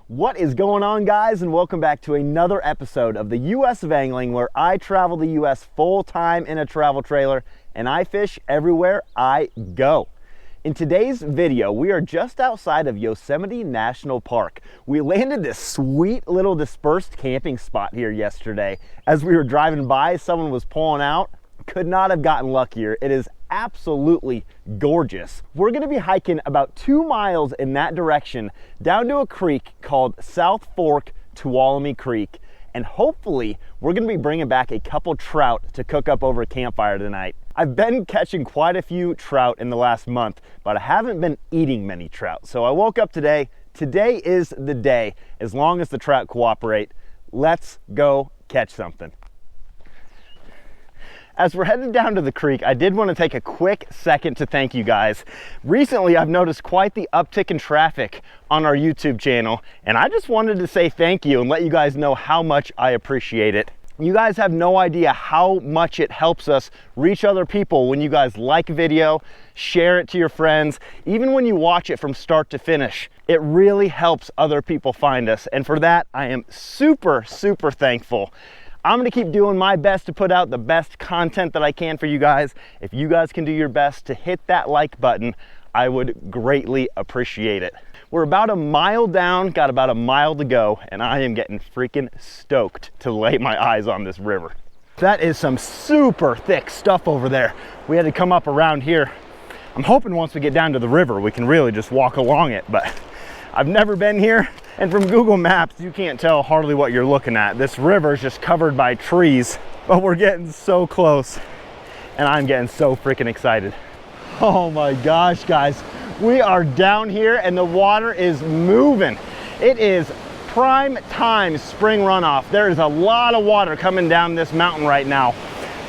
What is going on, guys, and welcome back to another episode of the US of Angling, where I travel the US full-time in a travel trailer and I fish everywhere I go. In today's video, we are just outside of Yosemite National Park. We landed this sweet little dispersed camping spot here yesterday. As we were driving by, someone was pulling out. Could not have gotten luckier. It is absolutely gorgeous. We're going to be hiking about 2 miles in that direction down to a creek called South Fork Tuolumne Creek, and hopefully we're going to be bringing back a couple trout to cook up over a campfire tonight. I've been catching quite a few trout in the last month, but I haven't been eating many trout. So I woke up today. Today is the day. As long as the trout cooperate, let's go catch something. As we're headed down to the creek, I did want to take a quick second to thank you guys. Recently, I've noticed quite the uptick in traffic on our YouTube channel, and I just wanted to say thank you and let you guys know how much I appreciate it. You guys have no idea how much it helps us reach other people when you guys like a video, share it to your friends, even when you watch it from start to finish. It really helps other people find us, and for that, I am super thankful. I'm gonna keep doing my best to put out the best content that I can for you guys. If you guys can do your best to hit that like button, I would greatly appreciate it. We're about a mile down, got about a mile to go, and I am getting freaking stoked to lay my eyes on this river. That is some super thick stuff over there. We had to come up around here. I'm hoping once we get down to the river, we can really just walk along it, but I've never been here. And from Google Maps, you can't tell hardly what you're looking at. This river is just covered by trees, but we're getting so close, and I'm getting so freaking excited. Oh my gosh, guys. We are down here and the water is moving. It is prime time spring runoff. There is a lot of water coming down this mountain right now.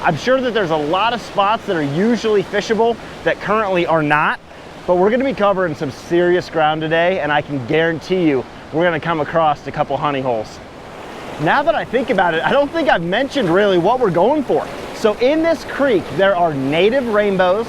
I'm sure that there's a lot of spots that are usually fishable that currently are not, but we're gonna be covering some serious ground today, and I can guarantee you we're gonna come across a couple honey holes. Now that I think about it, I don't think I've mentioned really what we're going for. So in this creek, there are native rainbows,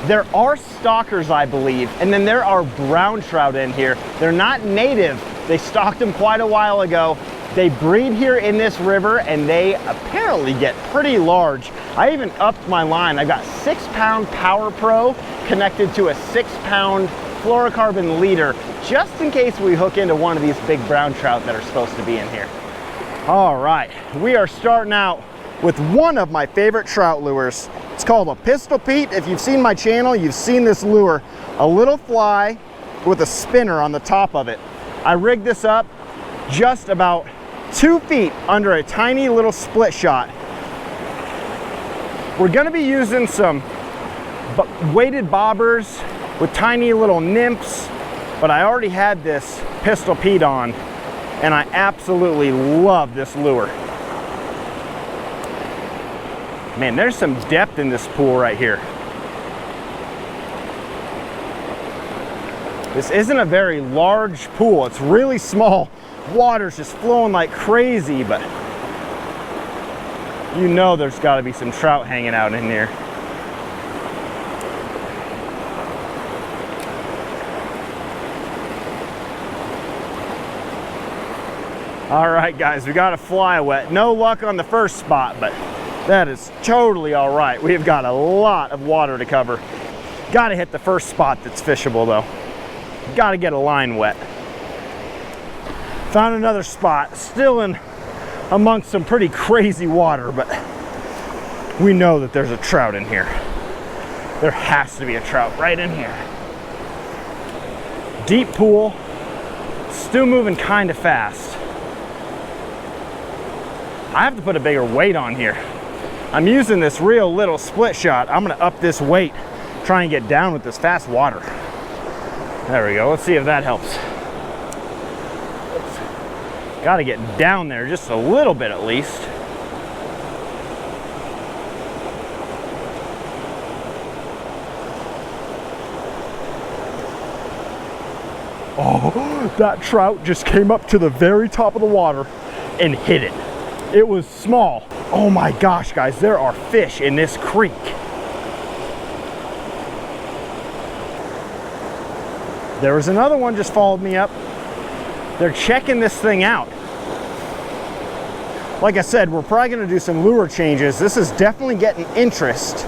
there are stalkers, I believe, and then there are brown trout in here. They're not native. They stocked them quite a while ago. They breed here in this river, and they apparently get pretty large. I even upped my line. I've got 6-pound Power Pro connected to a 6-pound fluorocarbon leader, just in case we hook into one of these big brown trout that are supposed to be in here. All right, we are starting out with one of my favorite trout lures. It's called a Pistol Pete. If you've seen my channel, you've seen this lure. A little fly with a spinner on the top of it. I rigged this up just about 2 feet under a tiny little split shot. We're gonna be using some weighted bobbers with tiny little nymphs, but I already had this Pistol Pete on, and I absolutely love this lure. Man, there's some depth in this pool right here. This isn't a very large pool. It's really small. Water's just flowing like crazy, but you know there's got to be some trout hanging out in here. All right, guys, we got a fly wet. No luck on the first spot, but that is totally all right. We've got a lot of water to cover. Got to hit the first spot that's fishable, though. Got to get a line wet. Found another spot, still in amongst some pretty crazy water, but we know that there's a trout in here. There has to be a trout right in here. Deep pool, still moving kind of fast. I have to put a bigger weight on here. I'm using this real little split shot. I'm gonna up this weight, try and get down with this fast water. There we go, let's see if that helps. Got to get down there just a little bit at least. Oh, that trout just came up to the very top of the water and hit it. It was small. Oh my gosh, guys, there are fish in this creek. There was another one just followed me up. They're checking this thing out. Like I said, we're probably gonna do some lure changes. This is definitely getting interest.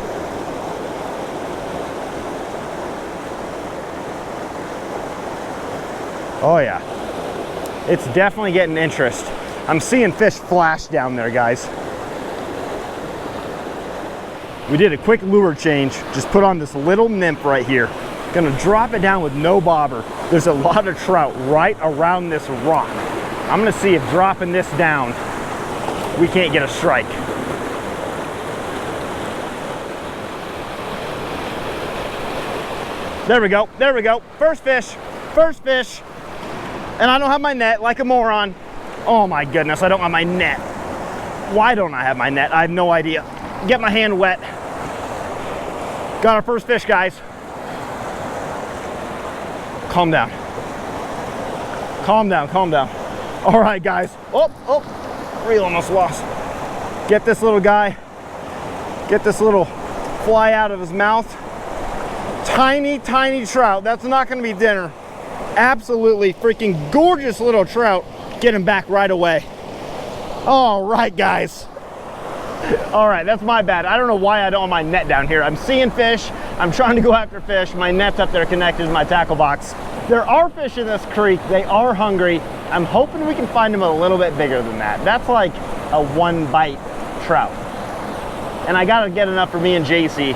Oh yeah, it's definitely getting interest. I'm seeing fish flash down there, guys. We did a quick lure change, just put on this little nymph right here. Gonna drop it down with no bobber. There's a lot of trout right around this rock. I'm gonna see if dropping this down, we can't get a strike. There we go, there we go. First fish, first fish. And I don't have my net like a moron. Oh my goodness, I don't have my net. Why don't I have my net? I have no idea. Get my hand wet. Got our first fish, guys. Calm down. Calm down, calm down. All right, guys. Oh, reel almost lost. Get this little guy. Get this little fly out of his mouth. Tiny, tiny trout. That's not gonna be dinner. Absolutely freaking gorgeous little trout. Get him back right away. All right, guys. All right, that's my bad. I don't know why I don't have my net down here. I'm seeing fish. I'm trying to go after fish. My net's up there connected to my tackle box. There are fish in this creek. They are hungry. I'm hoping we can find them a little bit bigger than that. That's like a 1 bite trout. And I gotta get enough for me and JC,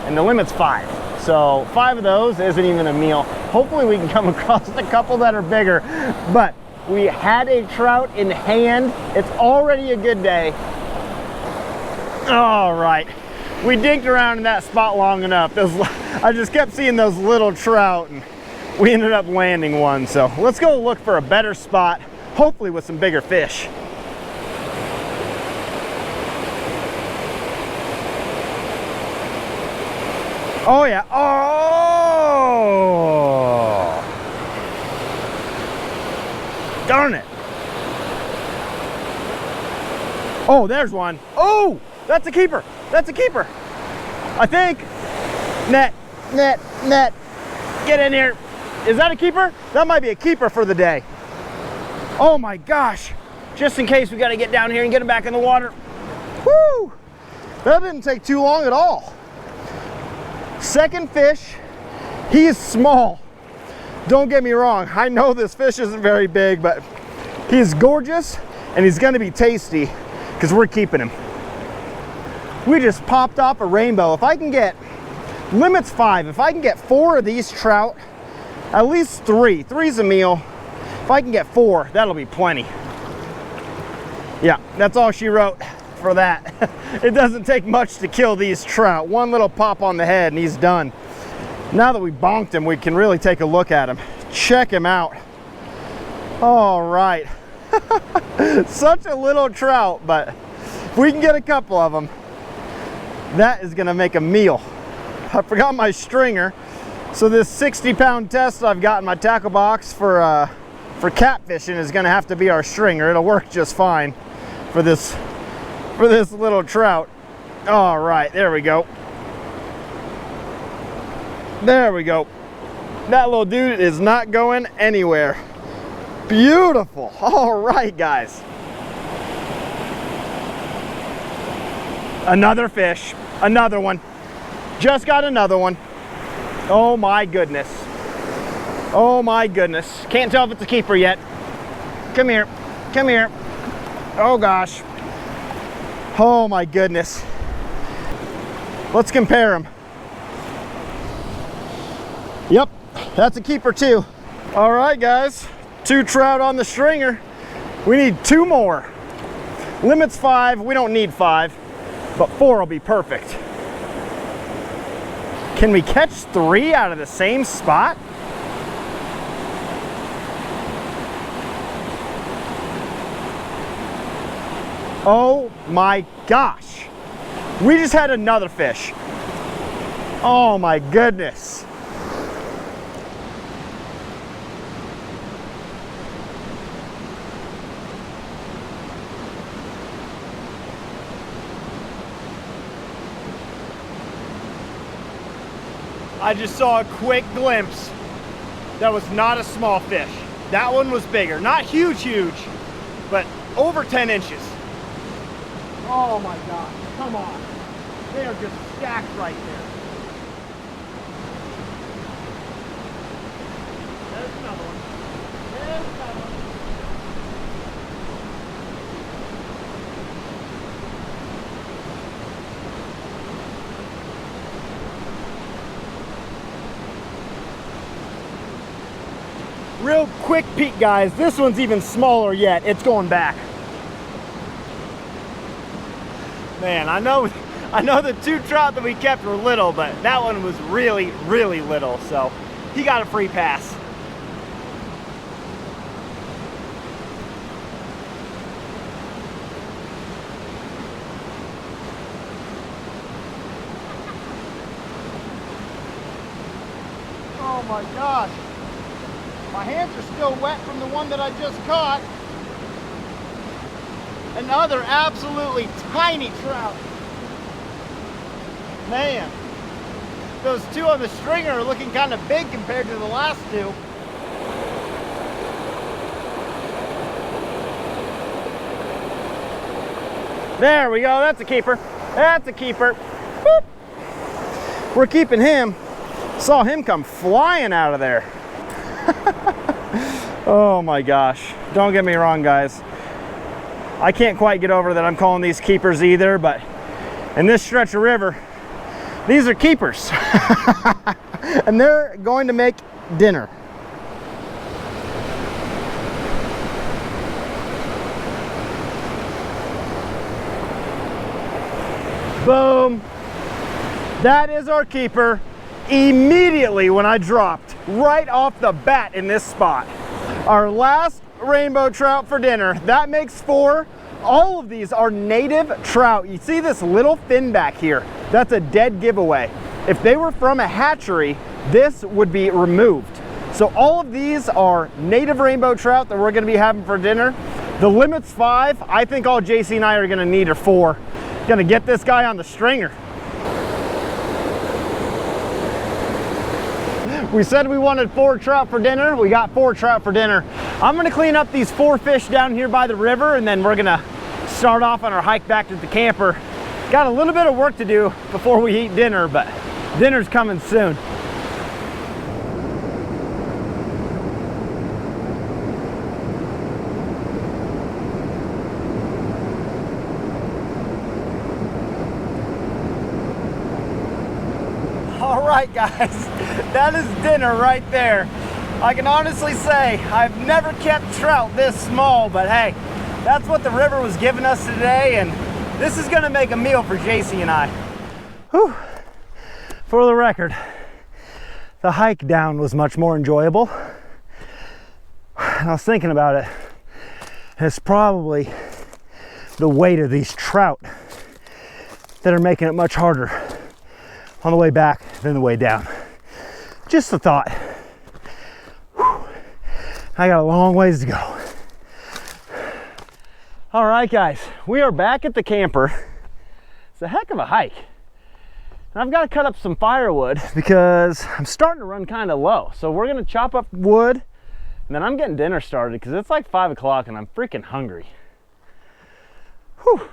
and the limit's 5. So 5 of those isn't even a meal. Hopefully we can come across a couple that are bigger, but we had a trout in hand. It's already a good day. All right, we dinked around in that spot long enough. I just kept seeing those little trout and we ended up landing one. So let's go look for a better spot, hopefully with some bigger fish. Oh yeah, oh! Darn it. Oh, there's one. Oh, that's a keeper. That's a keeper. I think. Net, net, net. Get in here. Is that a keeper? That might be a keeper for the day. Oh my gosh. Just in case we got to get down here and get him back in the water. Woo! That didn't take too long at all. Second fish. He is small. Don't get me wrong. I know this fish isn't very big, but he's gorgeous and he's going to be tasty because we're keeping him. We just popped off a rainbow. If I can get, limit's 5. If I can get 4 of these trout, at least 3. 3's a meal. If I can get 4, that'll be plenty. Yeah, that's all she wrote for that. It doesn't take much to kill these trout. One little pop on the head and he's done. Now that we bonked him, we can really take a look at him. Check him out. All right. Such a little trout, but if we can get a couple of them, that is gonna make a meal. I forgot my stringer. So this 60-pound test I've got in my tackle box for catfishing is gonna have to be our stringer. It'll work just fine for this little trout. All right, there we go. There we go. That little dude is not going anywhere. Beautiful. All right, guys. Another fish, another one. Just got another one. Oh my goodness. Oh my goodness. Can't tell if it's a keeper yet. Come here, come here. Oh gosh. Oh my goodness. Let's compare them. Yep, that's a keeper too. All right, guys, 2 trout on the stringer. We need 2 more. Limit's 5, we don't need 5, but 4 will be perfect. Can we catch 3 out of the same spot? Oh my gosh. We just had another fish. Oh my goodness. I just saw a quick glimpse. That was not a small fish. That one was bigger. Not huge, but over 10 inches. Oh my God, come on. They are just stacked right there. There's another one. There's another one. Real quick peek, guys. This one's even smaller yet. It's going back. Man, I know the 2 trout that we kept were little, but that one was really, really little. So he got a free pass. Oh my gosh. My hands are still wet from the one that I just caught. Another absolutely tiny trout. Man, those 2 on the stringer are looking kind of big compared to the last 2. There we go, that's a keeper. That's a keeper. Whoop. We're keeping him. Saw him come flying out of there. Oh my gosh, don't get me wrong, guys. I can't quite get over that I'm calling these keepers either, but in this stretch of river, these are keepers. And they're going to make dinner. Boom. That is our keeper. Immediately when I dropped, right off the bat in this spot. Our last rainbow trout for dinner. That makes 4. All of these are native trout. You see this little fin back here? That's a dead giveaway. If they were from a hatchery, this would be removed. So all of these are native rainbow trout that we're gonna be having for dinner. The limit's 5. I think all JC and I are gonna need are 4. Gonna get this guy on the stringer. We said we wanted 4 trout for dinner. We got 4 trout for dinner. I'm gonna clean up these 4 fish down here by the river, and then we're gonna start off on our hike back to the camper. Got a little bit of work to do before we eat dinner, but dinner's coming soon. All right, guys, that is dinner right there. I can honestly say I've never kept trout this small, but hey, that's what the river was giving us today, and this is gonna make a meal for JC and I. Whew. For the record, the hike down was much more enjoyable. And I was thinking about it. It's probably the weight of these trout that are making it much harder on the way back than the way down. Just a thought. Whew. I got a long ways to go. All right, guys, we are back at the camper. It's a heck of a hike. And I've got to cut up some firewood because I'm starting to run kind of low. So we're gonna chop up wood, and then I'm getting dinner started because it's like 5 o'clock and I'm freaking hungry. Whew.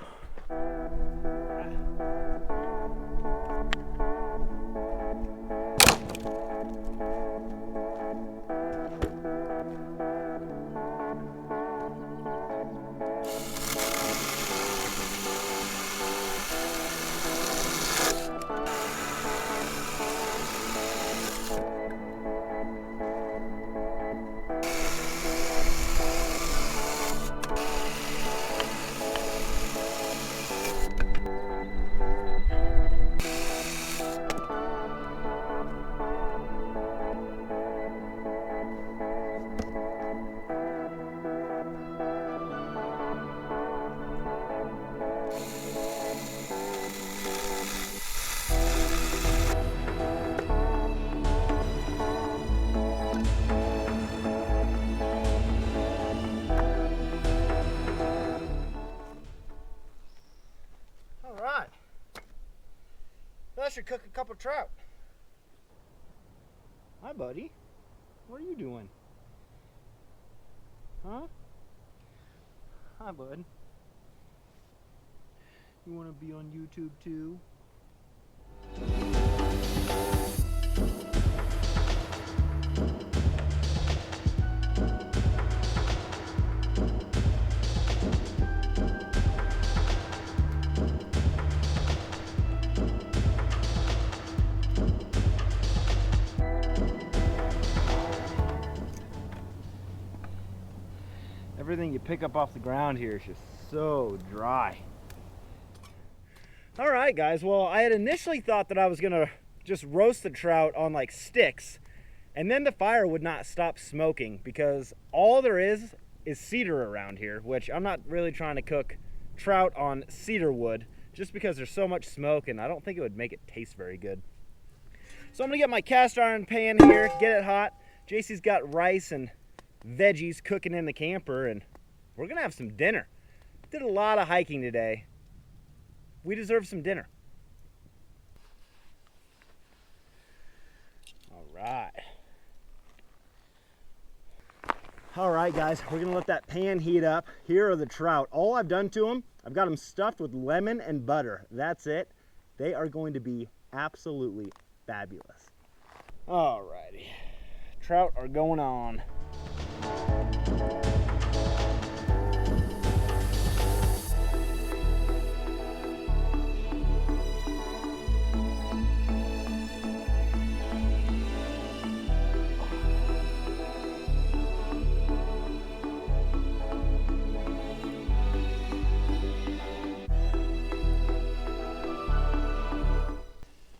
That should cook a couple trout. Hi, buddy. What are you doing? Huh? Hi, bud. You want to be on YouTube too? Everything you pick up off the ground here is just so dry. All right, guys. Well, I had initially thought that I was gonna just roast the trout on like sticks, and then the fire would not stop smoking because all there is cedar around here, which I'm not really trying to cook trout on cedar wood just because there's so much smoke and I don't think it would make it taste very good. So I'm gonna get my cast iron pan here, get it hot. JC's got rice and veggies cooking in the camper, and we're gonna have some dinner. Did a lot of hiking today. We deserve some dinner. All right, guys, we're gonna let that pan heat up. Here are the trout. All I've done to them, I've got them stuffed with lemon and butter. That's it. They are going to be absolutely fabulous. All righty, trout are going on.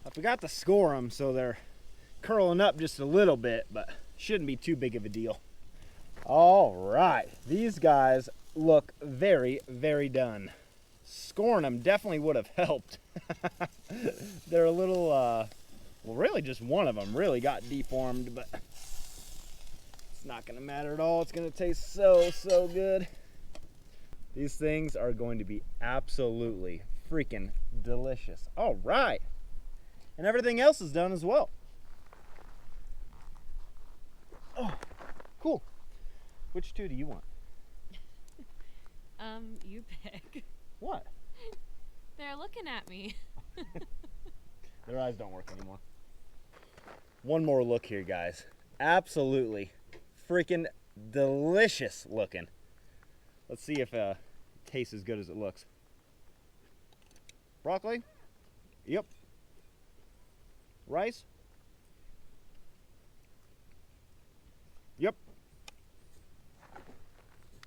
I forgot to score them, so they're curling up just a little bit, but shouldn't be too big of a deal. All right, these guys look very, very done. Scoring them definitely would have helped. They're a little, well, really just one of them really got deformed, but it's not gonna matter at all. It's gonna taste so, so good. These things are going to be absolutely freaking delicious. All right, and everything else is done as well. Oh, cool. Which two do you want? You pick. What? They're looking at me. Their eyes don't work anymore. One more look here, guys. Absolutely freaking delicious looking. Let's see if it tastes as good as it looks. Broccoli? Yep. Rice? Yep.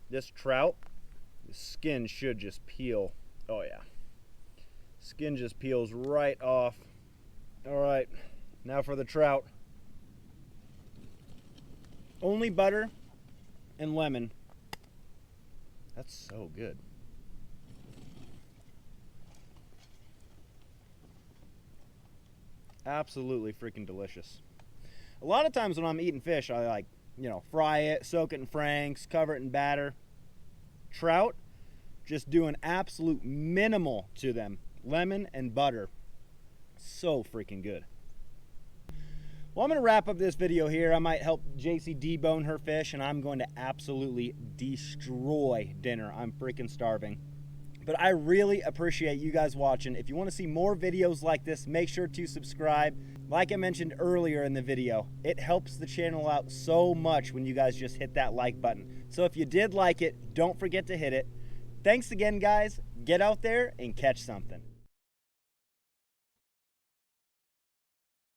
This trout, the skin should just peel. Oh yeah. Skin just peels right off. All right, now for the trout. Only butter and lemon. That's so good. Absolutely freaking delicious. A lot of times when I'm eating fish, I like, fry it, soak it in Frank's, cover it in batter. Trout, just do an absolute minimal to them. Lemon and butter. So freaking good. Well, I'm going to wrap up this video here. I might help JC debone her fish, and I'm going to absolutely destroy dinner. I'm freaking starving. But I really appreciate you guys watching. If you want to see more videos like this, make sure to subscribe. Like I mentioned earlier in the video, it helps the channel out so much when you guys just hit that like button. So if you did like it, don't forget to hit it. Thanks again, guys. Get out there and catch something.